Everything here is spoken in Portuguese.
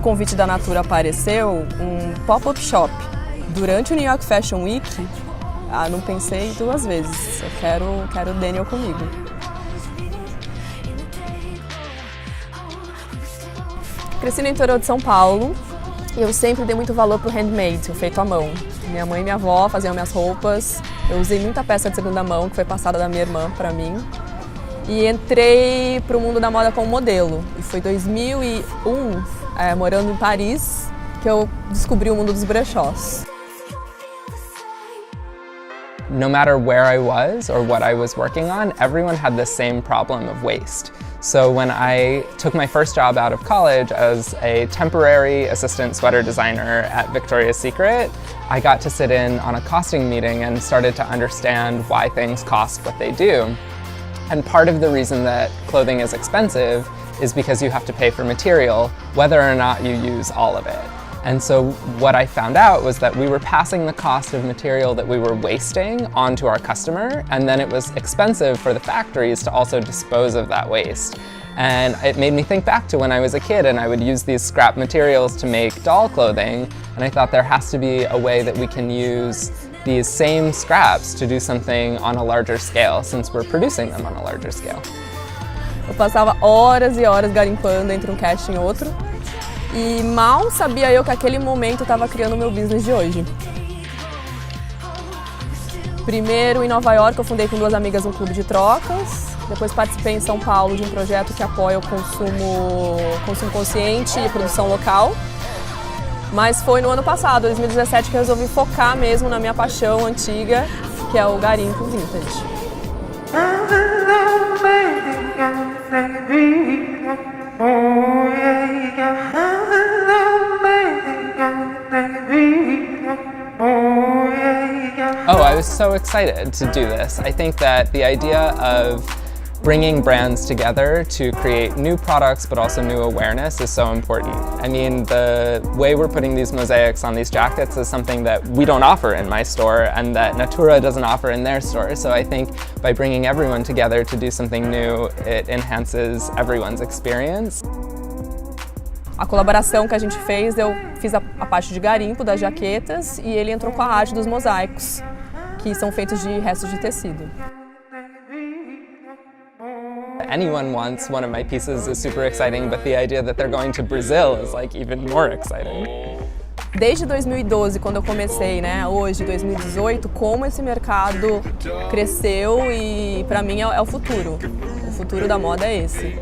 convite da Natura apareceu, um pop-up shop, durante o New York Fashion Week, não pensei duas vezes, eu quero o Daniel comigo. Cresci no interior de São Paulo e eu sempre dei muito valor pro handmade, o feito à mão. Minha mãe e minha avó faziam minhas roupas, eu usei muita peça de segunda mão que foi passada da minha irmã para mim. E entrei para o mundo da moda como modelo. E foi em 2001, morando em Paris, que eu descobri o mundo dos brechós. No matter where I was or what I was working on, everyone had the same problem of waste. So when I took my first job out of college as a temporary assistant sweater designer at Victoria's Secret, I got to sit in on a costing meeting and started to understand why things cost what they do. And part of the reason that clothing is expensive is because you have to pay for material, whether or not you use all of it. And so what I found out was that we were passing the cost of material that we were wasting onto our customer, and then it was expensive for the factories to also dispose of that waste. And it made me think back to when I was a kid and I would use these scrap materials to make doll clothing, and I thought there has to be a way that we can use these same scraps to do something on a larger scale, since we're producing them on a larger scale. Eu passava horas e horas garimpando entre um cast e outro, e mal sabia eu que aquele momento estava criando o meu business de hoje. Primeiro, em Nova York, eu fundei com duas amigas um clube de trocas. Depois participei em São Paulo de um projeto que apoia o consumo consciente e produção local. Mas foi no ano passado, 2017, que eu resolvi focar mesmo na minha paixão antiga, que é o garimpo vintage. Oh, I was so excited to do this. I think that the idea of bringing brands together to create new products but also new awareness is so important. I mean, the way we're putting these mosaics on these jackets is something that we don't offer in my store and that Natura doesn't offer in their store. So I think by bringing everyone together to do something new, it enhances everyone's experience. A colaboração que a gente fez, eu fiz a parte de garimpo das jaquetas e ele entrou com a arte dos mosaicos, que são feitos de restos de tecido. Anyone wants one of my pieces is super exciting, but the idea that they're going to Brazil is like even more exciting. Desde 2012, quando eu comecei, né, hoje, 2018, como esse mercado cresceu e para mim é o futuro. O futuro da moda é esse.